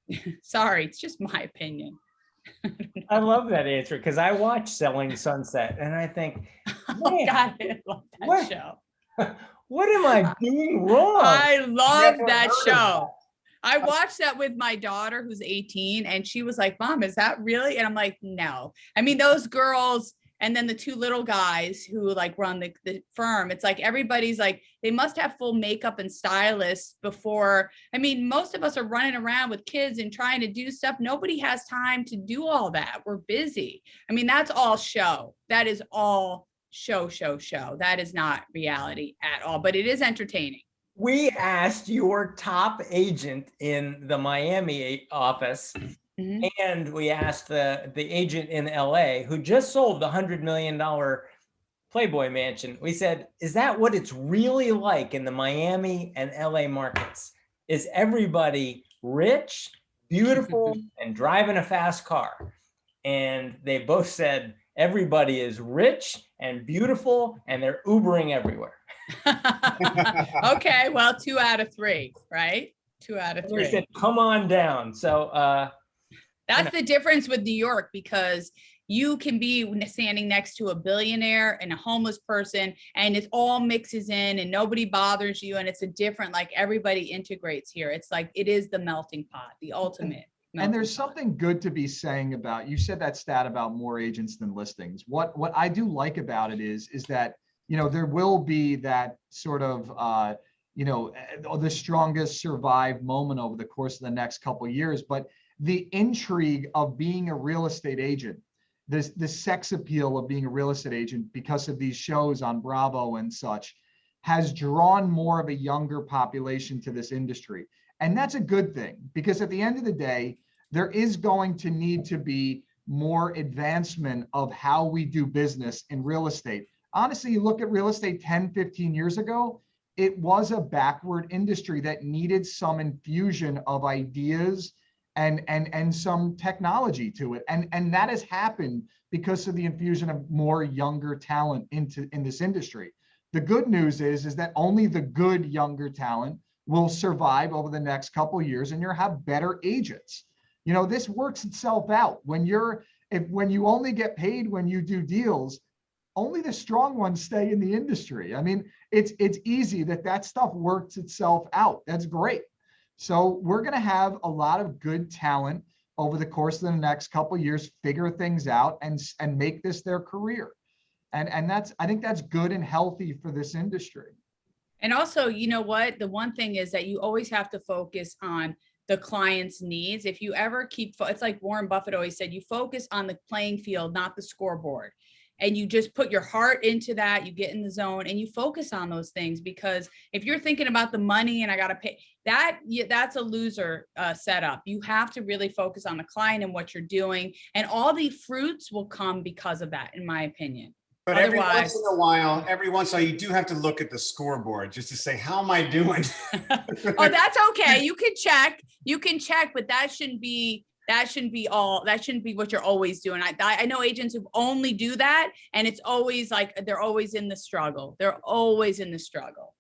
are. Sorry, it's just my opinion. I love that answer because I watch Selling Sunset and I think, Oh God, I love that what? show. What am I doing wrong? I love Never that heard of show. I watched that with my daughter who's 18, and she was like, Mom, is that really? And I'm like, no. I mean, those girls, and then the two little guys who like run the firm, it's like everybody's like, they must have full makeup and stylists before. I mean, most of us are running around with kids and trying to do stuff. Nobody has time to do all that. We're busy. I mean, that's all show. That is all show. That is not reality at all, but it is entertaining. We asked your top agent in the Miami office, Mhm. and we asked the agent in LA who just sold the $100 million Playboy mansion. We said, is that what it's really like in the Miami and LA markets? Is everybody rich, beautiful, and driving a fast car? And they both said, everybody is rich and beautiful, and they're Ubering everywhere. Okay, well, 2 out of 3, right? 2 out of They 3. said, come on down. So, That's the difference with New York, because you can be standing next to a billionaire and a homeless person, and it all mixes in and nobody bothers you. And it's a different, like, everybody integrates here. It's like, it is the melting pot, the ultimate. And there's melting pot. something good to be saying about, you said that stat about more agents than listings. What I do like about it is that, you know, there will be that sort of, you know, the strongest survive moment over the course of the next couple of years. But the intrigue of being a real estate agent, the sex appeal of being a real estate agent because of these shows on Bravo and such, has drawn more of a younger population to this industry. And that's a good thing, because at the end of the day, there is going to need to be more advancement of how we do business in real estate. Honestly, you look at real estate 10, 15 years ago, it was a backward industry that needed some infusion of ideas and some technology to it. And that has happened because of the infusion of more younger talent in this industry. The good news is that only the good younger talent will survive over the next couple of years, and you'll have better agents. You know, this works itself out. When you only get paid when you do deals, only the strong ones stay in the industry. I mean, it's easy that stuff works itself out. That's great. So we're going to have a lot of good talent over the course of the next couple of years, figure things out and make this their career. And I think that's good and healthy for this industry. And also, you know what? The one thing is that you always have to focus on the client's needs. If you ever it's like Warren Buffett always said, you focus on the playing field, not the scoreboard. And you just put your heart into that, you get in the zone and you focus on those things. Because if you're thinking about the money and I got to pay that's a loser setup. You have to really focus on the client and what you're doing, and all the fruits will come because of that, in my opinion. But every once in a while, you do have to look at the scoreboard just to say, how am I doing? Oh, that's okay. You can check, but that shouldn't be what you're always doing. I know agents who only do that, and it's always like, they're always in the struggle.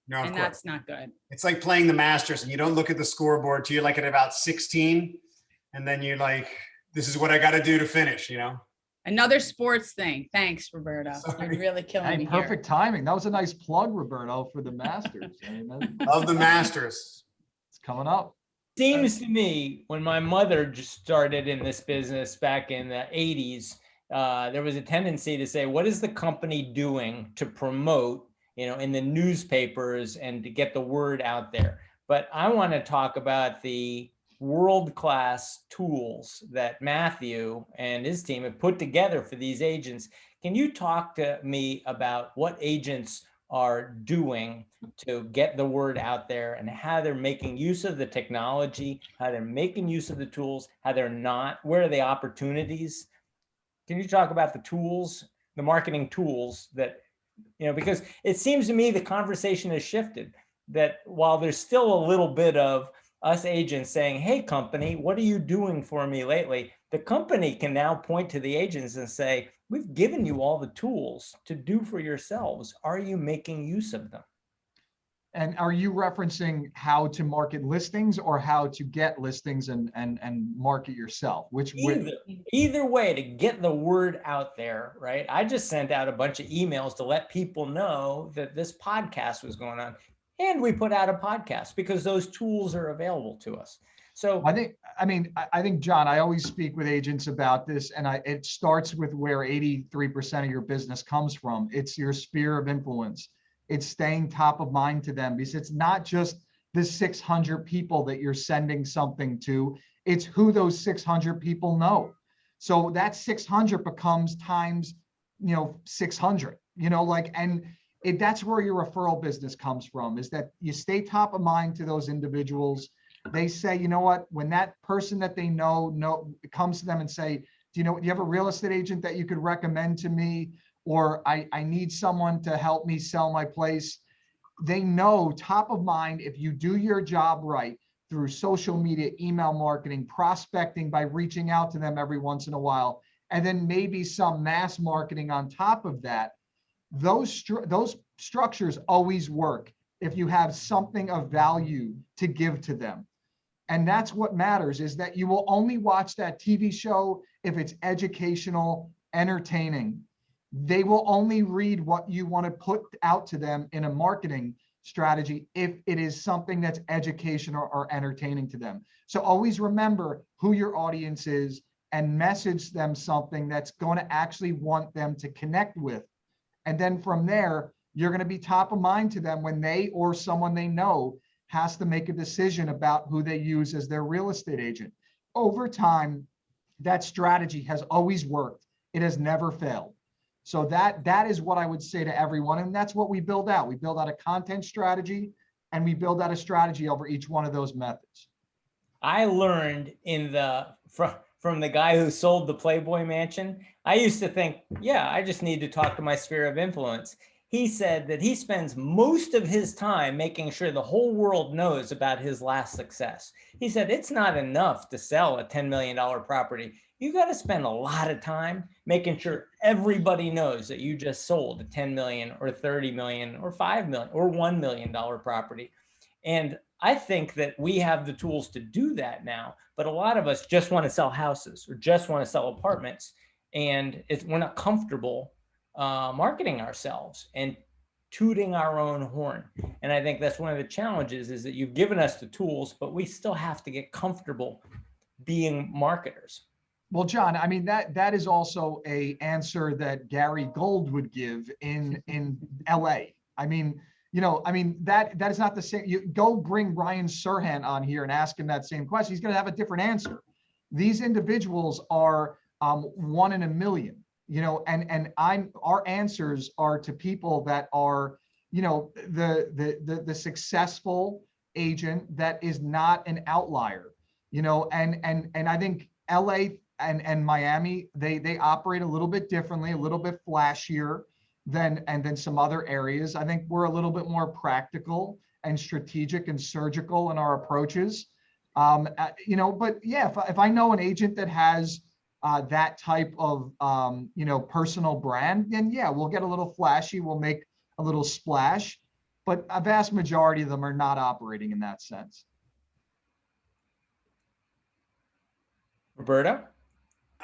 No, and that's not good. It's like playing the Masters and you don't look at the scoreboard till you're like at about 16. And then you're like, this is what I got to do to finish, you know? Another sports thing. Thanks, Roberto. You're really killing me. Perfect timing. That was a nice plug, Roberto, for the Masters. I mean, of the Masters. It's coming up. Seems to me when my mother just started in this business back in the 80s, there was a tendency to say, what is the company doing to promote, you know, in the newspapers and to get the word out there? But I want to talk about the world-class tools that Matthew and his team have put together for these agents. Can you talk to me about what agents are doing to get the word out there and how they're making use of the technology, how they're making use of the tools, how they're not, where are the opportunities? Can you talk about the tools, the marketing tools that, you know, because it seems to me the conversation has shifted, that while there's still a little bit of us agents saying, hey, company, what are you doing for me lately? The company can now point to the agents and say, we've given you all the tools to do for yourselves. Are you making use of them? And are you referencing how to market listings or how to get listings and market yourself? Either way, to get the word out there, right? I just sent out a bunch of emails to let people know that this podcast was going on. And we put out a podcast because those tools are available to us. So I think, John, I always speak with agents about this, and it starts with where 83% of your business comes from. It's your sphere of influence. It's staying top of mind to them, because it's not just the 600 people that you're sending something to, it's who those 600 people know. So that 600 becomes times, 600, that's where your referral business comes from, is that you stay top of mind to those individuals. They say, you know what, when that person that they know comes to them and say, do you have a real estate agent that you could recommend to me? Or I need someone to help me sell my place. They know top of mind, if you do your job right through social media, email marketing, prospecting by reaching out to them every once in a while, and then maybe some mass marketing on top of that, those structures always work if you have something of value to give to them. And that's what matters, is that you will only watch that TV show if it's educational, entertaining. They will only read what you want to put out to them in a marketing strategy if it is something that's educational or entertaining to them. So always remember who your audience is and message them something that's going to actually want them to connect with. And then from there, you're going to be top of mind to them when they or someone they know has to make a decision about who they use as their real estate agent. Over time, that strategy has always worked. It has never failed. So that is what I would say to everyone. And that's what we build out. We build out a content strategy, and we build out a strategy over each one of those methods. I learned from the guy who sold the Playboy Mansion. I used to think, yeah, I just need to talk to my sphere of influence. He said that he spends most of his time making sure the whole world knows about his last success. He said it's not enough to sell a $10 million property. You got to spend a lot of time making sure everybody knows that you just sold a 10 million or 30 million or 5 million or $1 million property. And I think that we have the tools to do that now, but a lot of us just want to sell houses or just want to sell apartments, and we're not comfortable marketing ourselves and tooting our own horn. And I think that's one of the challenges, is that you've given us the tools, but we still have to get comfortable being marketers. Well, John, I mean, that is also a answer that Gary Gold would give in LA. I mean, that is not the same. You go bring Ryan Serhant on here and ask him that same question. He's going to have a different answer. These individuals are 1 in a million, and our answers are to people that are, the successful agent that is not an outlier, and I think LA and Miami, they operate a little bit differently, a little bit flashier than some other areas. I think we're a little bit more practical and strategic and surgical in our approaches. But yeah, if I know an agent that has that type of personal brand, then yeah, we'll get a little flashy, we'll make a little splash, but a vast majority of them are not operating in that sense. Roberto?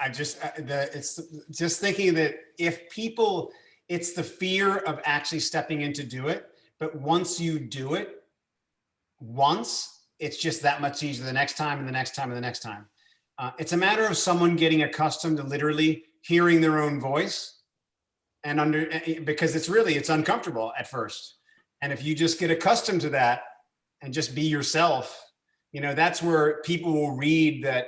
It's just thinking that if people, it's the fear of actually stepping in to do it. But once you do it once, it's just that much easier the next time and the next time and the next time. It's a matter of someone getting accustomed to literally hearing their own voice because it's uncomfortable at first. And if you just get accustomed to that and just be yourself, that's where people will read that,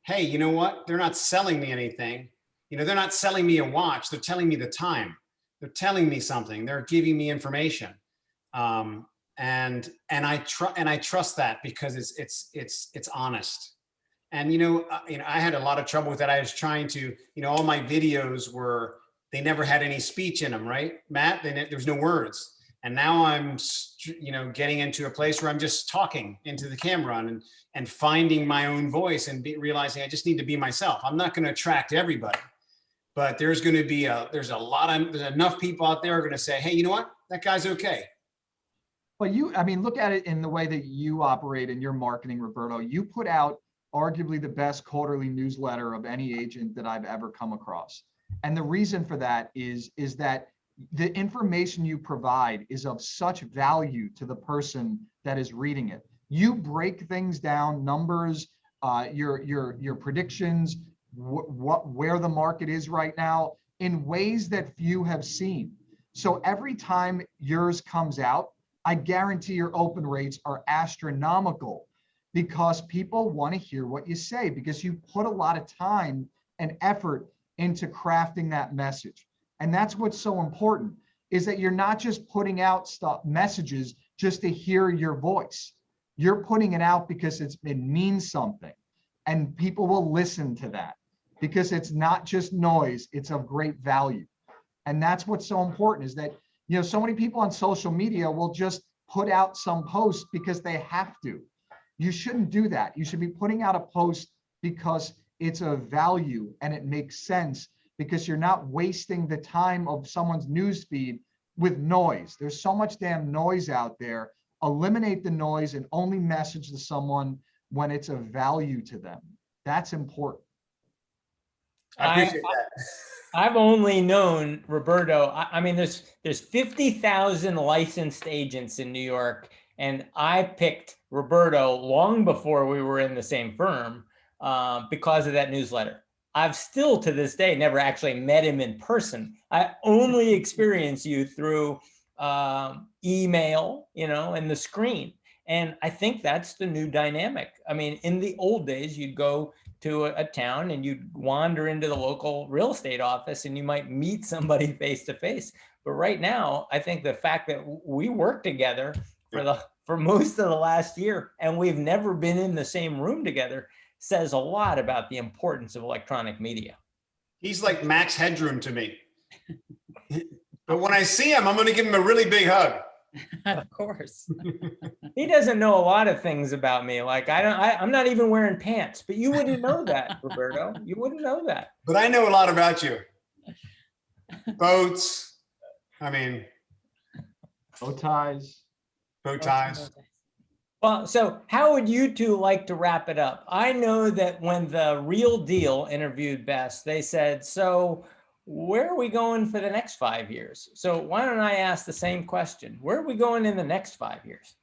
hey, you know what? They're not selling me anything. They're not selling me a watch. They're telling me the time. They're telling me something. They're giving me information. And I trust that because it's honest. And, I had a lot of trouble with that. I was trying to, all my videos they never had any speech in them, right, Matt? There's no words. And now I'm, getting into a place where I'm just talking into the camera and finding my own voice and realizing I just need to be myself. I'm not going to attract everybody, but there's going to be there's enough people out there who are going to say, hey, you know what? That guy's okay. Well, look at it in the way that you operate in your marketing, Roberto. You put out arguably the best quarterly newsletter of any agent that I've ever come across. And the reason for that is that the information you provide is of such value to the person that is reading it. You break things down, numbers, your predictions, where the market is right now in ways that few have seen. So every time yours comes out, I guarantee your open rates are astronomical because people want to hear what you say, because you put a lot of time and effort into crafting that message. And that's what's so important, is that you're not just putting out messages just to hear your voice. You're putting it out because it means something, and people will listen to that because it's not just noise, it's of great value. And that's what's so important, is that, so many people on social media will just put out some post because they have to. You shouldn't do that. You should be putting out a post because it's of value and it makes sense, because you're not wasting the time of someone's news feed with noise. There's so much damn noise out there. Eliminate the noise and only message to someone when it's of value to them. That's important. I appreciate that. I've only known Roberto. I mean, there's 50,000 licensed agents in New York, and I picked Roberto long before we were in the same firm because of that newsletter. I've still to this day never actually met him in person. I only experience you through email, and the screen. And I think that's the new dynamic. I mean, in the old days, you'd go to a town and you'd wander into the local real estate office and you might meet somebody face to face. But right now, I think the fact that we work together for most of the last year and we've never been in the same room together says a lot about the importance of electronic media. He's like Max Headroom to me. But when I see him, I'm going to give him a really big hug. Of course. He doesn't know a lot of things about me. Like I'm not even wearing pants, but you wouldn't know that, Roberto. You wouldn't know that. But I know a lot about you. Boats. I mean, Bow ties. bow ties. Well, so how would you two like to wrap it up? I know that when the Real Deal interviewed Bess, they said, so where are we going for the next 5 years? So why don't I ask the same question? Where are we going in the next 5 years?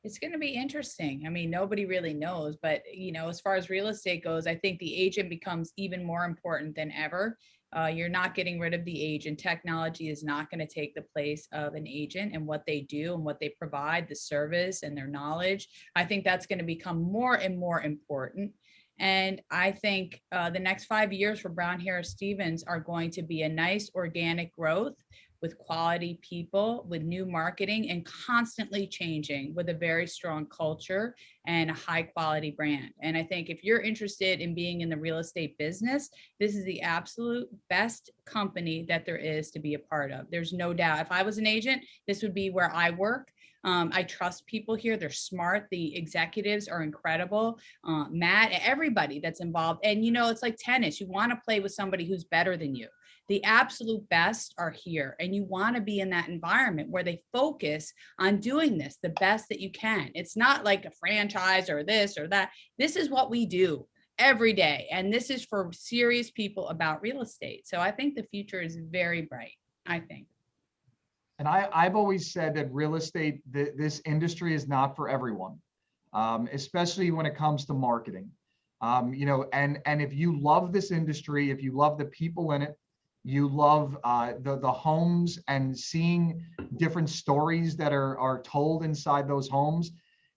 It's going to be interesting. I mean, nobody really knows, but as far as real estate goes, I think the agent becomes even more important than ever. You're not getting rid of the agent. Technology is not going to take the place of an agent and what they do and what they provide, the service and their knowledge. I think that's going to become more and more important. And I think the next 5 years for Brown Harris Stevens are going to be a nice organic growth with quality people, with new marketing, and constantly changing with a very strong culture and a high quality brand. And I think if you're interested in being in the real estate business, this is the absolute best company that there is to be a part of. There's no doubt. If I was an agent, this would be where I work. I trust people here. They're smart. The executives are incredible. Matt, everybody that's involved. And it's like tennis. You want to play with somebody who's better than you. The absolute best are here. And you want to be in that environment where they focus on doing this the best that you can. It's not like a franchise or this or that. This is what we do every day. And this is for serious people about real estate. So I think the future is very bright, I think. And I've always said that real estate, this industry is not for everyone, especially when it comes to marketing. And if you love this industry, if you love the people in it, you love the homes and seeing different stories that are told inside those homes.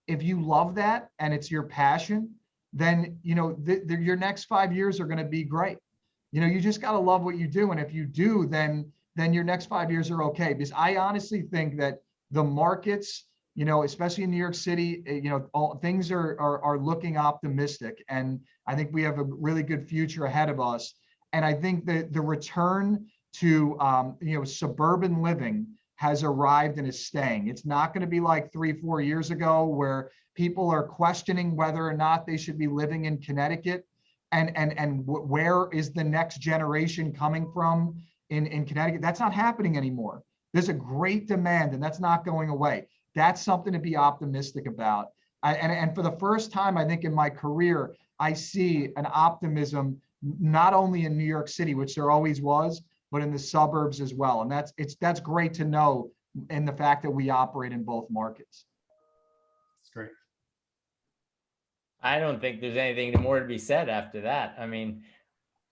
If you love that and it's your passion, then your next 5 years are going to be great. You just got to love what you do, and if you do, then your next 5 years are okay. Because I honestly think that the markets, especially in New York City, things are looking optimistic, and I think we have a really good future ahead of us. And I think that the return to suburban living has arrived and is staying. It's not going to be like 3-4 years ago where people are questioning whether or not they should be living in Connecticut, and where is the next generation coming from in Connecticut. That's not happening anymore. There's a great demand, and that's not going away. That's something to be optimistic about. And for the first time, I think in my career, I see an optimism not only in New York City, which there always was, but in the suburbs as well. And that's great to know, in the fact that we operate in both markets. That's great. I don't think there's anything more to be said after that. I mean,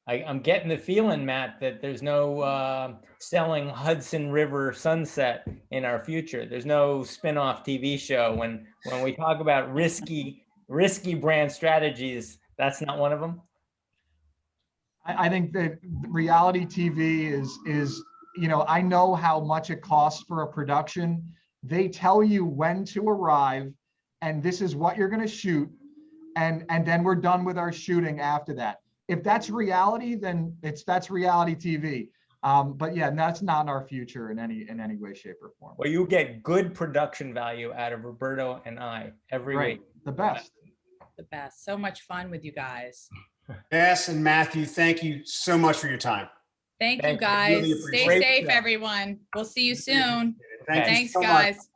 I'm getting the feeling, Matt, that there's no selling Hudson River Sunset in our future. There's no spin-off TV show. When we talk about risky brand strategies, that's not one of them. I think that reality TV is I know how much it costs for a production. They tell you when to arrive, and this is what you're going to shoot, and then we're done with our shooting after that. If that's reality, then that's reality TV. But yeah, that's not our future in any way, shape, or form. Well, you get good production value out of Roberto and I every week. The best. The best. So much fun with you guys. Bess and Matthew, thank you so much for your time. Thank you, Thank you. guys. Really Stay appreciate safe, it. everyone. We'll see you soon. Thank you Thanks, so much. guys.